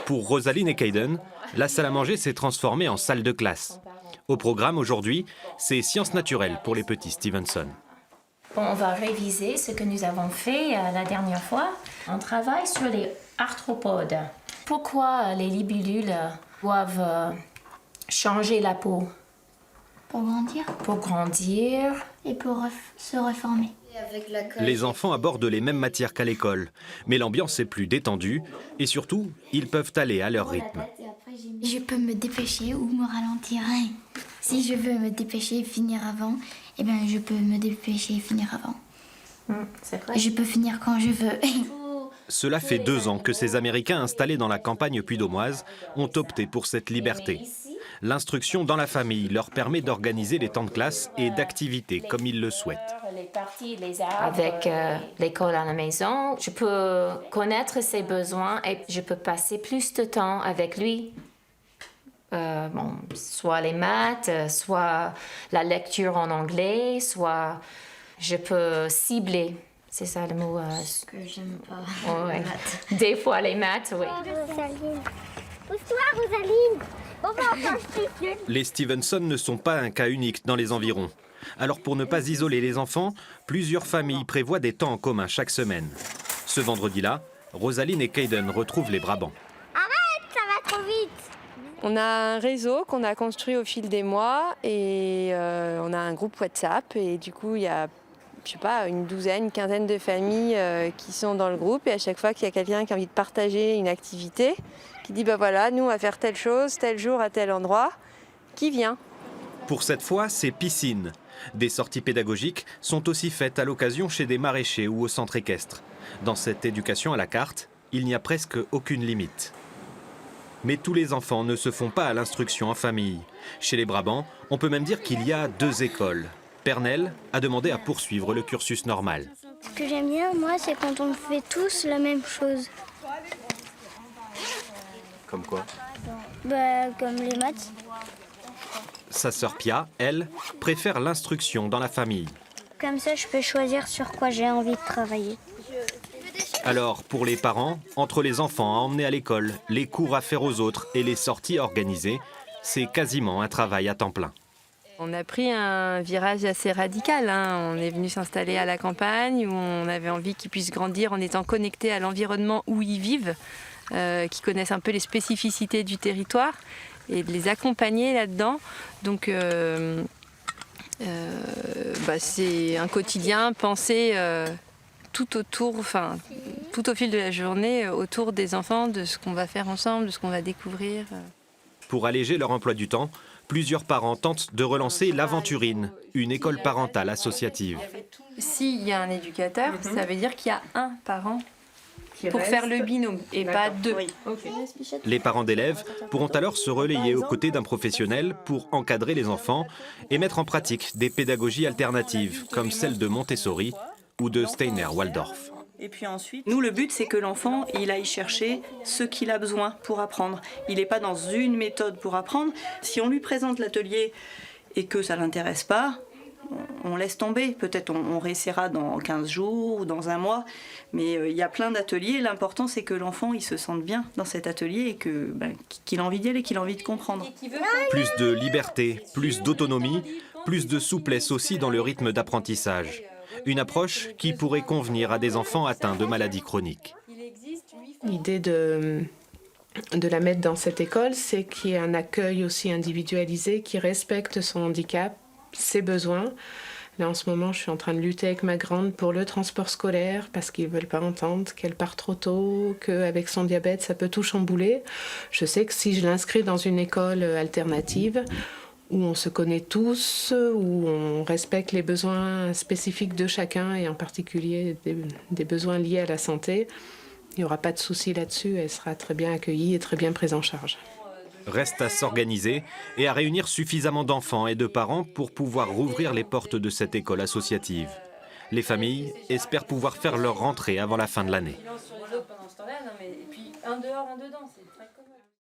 Pour Rosaline et Caden, la salle à manger s'est transformée en salle de classe. Au programme aujourd'hui, c'est sciences naturelles pour les petits Stevenson. Bon, on va réviser ce que nous avons fait la dernière fois. On travaille sur les arthropodes. Pourquoi les libellules doivent changer la peau? Pour grandir. Pour grandir. Et pour se reformer. Les enfants abordent les mêmes matières qu'à l'école, mais l'ambiance est plus détendue et surtout, ils peuvent aller à leur rythme. Je peux me dépêcher ou me ralentir. Si je veux me dépêcher et finir avant, eh bien je peux me dépêcher et finir avant. C'est vrai. Je peux finir quand je veux. Cela fait 2 ans que ces Américains installés dans la campagne puy-de-Dômoise ont opté pour cette liberté. L'instruction dans la famille leur permet d'organiser les temps de classe et d'activités comme ils le souhaitent. Avec l'école à la maison, je peux connaître ses besoins et je peux passer plus de temps avec lui. Soit les maths, soit la lecture en anglais, soit je peux cibler. C'est ça le mot. Que j'aime pas. Ouais. Des fois les maths, oui. Rosaline. Pousse-toi, Rosaline. On va en faire plus. Les Stevenson ne sont pas un cas unique dans les environs. Alors pour ne pas isoler les enfants, plusieurs familles prévoient des temps en commun chaque semaine. Ce vendredi-là, Rosaline et Caden retrouvent les Brabants. Arrête, ça va trop vite. On a un réseau qu'on a construit au fil des mois et on a un groupe WhatsApp et du coup il y a une douzaine, une quinzaine de familles qui sont dans le groupe et à chaque fois qu'il y a quelqu'un qui a envie de partager une activité, qui dit voilà, nous on va faire telle chose, tel jour à tel endroit, qui vient. Pour cette fois, c'est piscine. Des sorties pédagogiques sont aussi faites à l'occasion chez des maraîchers ou au centre équestre. Dans cette éducation à la carte, il n'y a presque aucune limite. Mais tous les enfants ne se font pas à l'instruction en famille. Chez les Brabants, on peut même dire qu'il y a 2 écoles. Pernelle a demandé à poursuivre le cursus normal. Ce que j'aime bien, moi, c'est quand on fait tous la même chose. Comme quoi? Comme les maths. Sa sœur Pia, elle, préfère l'instruction dans la famille. Comme ça, je peux choisir sur quoi j'ai envie de travailler. Alors, pour les parents, entre les enfants à emmener à l'école, les cours à faire aux autres et les sorties organisées, c'est quasiment un travail à temps plein. On a pris un virage assez radical. On est venu s'installer à la campagne où on avait envie qu'ils puissent grandir en étant connectés à l'environnement où ils vivent, qui connaissent un peu les spécificités du territoire et de les accompagner là-dedans. Donc c'est un quotidien pensé tout au fil de la journée autour des enfants, de ce qu'on va faire ensemble, de ce qu'on va découvrir. Pour alléger leur emploi du temps, plusieurs parents tentent de relancer l'Aventurine, une école parentale associative. S'il y a un éducateur, ça veut dire qu'il y a un parent pour faire le binôme et pas 2. Les parents d'élèves pourront alors se relayer aux côtés d'un professionnel pour encadrer les enfants et mettre en pratique des pédagogies alternatives comme celle de Montessori ou de Steiner Waldorf. Et puis ensuite, nous, le but, c'est que l'enfant, il aille chercher ce qu'il a besoin pour apprendre. Il n'est pas dans une méthode pour apprendre. Si on lui présente l'atelier et que ça ne l'intéresse pas, on laisse tomber. Peut-être on réessayera dans 15 jours ou dans un mois. Mais il y a plein d'ateliers. L'important, c'est que l'enfant, il se sente bien dans cet atelier et qu'il a envie d'y aller, qu'il a envie de comprendre. Plus de liberté, plus d'autonomie, plus de souplesse aussi dans le rythme d'apprentissage. Une approche qui pourrait convenir à des enfants atteints de maladies chroniques. L'idée de la mettre dans cette école, c'est qu'il y ait un accueil aussi individualisé qui respecte son handicap, ses besoins. Là, en ce moment, je suis en train de lutter avec ma grande pour le transport scolaire parce qu'ils ne veulent pas entendre qu'elle part trop tôt, qu'avec son diabète, ça peut tout chambouler. Je sais que si je l'inscris dans une école alternative, où on se connaît tous, où on respecte les besoins spécifiques de chacun et en particulier des besoins liés à la santé, il n'y aura pas de souci là-dessus, elle sera très bien accueillie et très bien prise en charge. Reste à s'organiser et à réunir suffisamment d'enfants et de parents pour pouvoir rouvrir les portes de cette école associative. Les familles espèrent pouvoir faire leur rentrée avant la fin de l'année. Pendant ce temps-là, et puis un dehors, un dedans.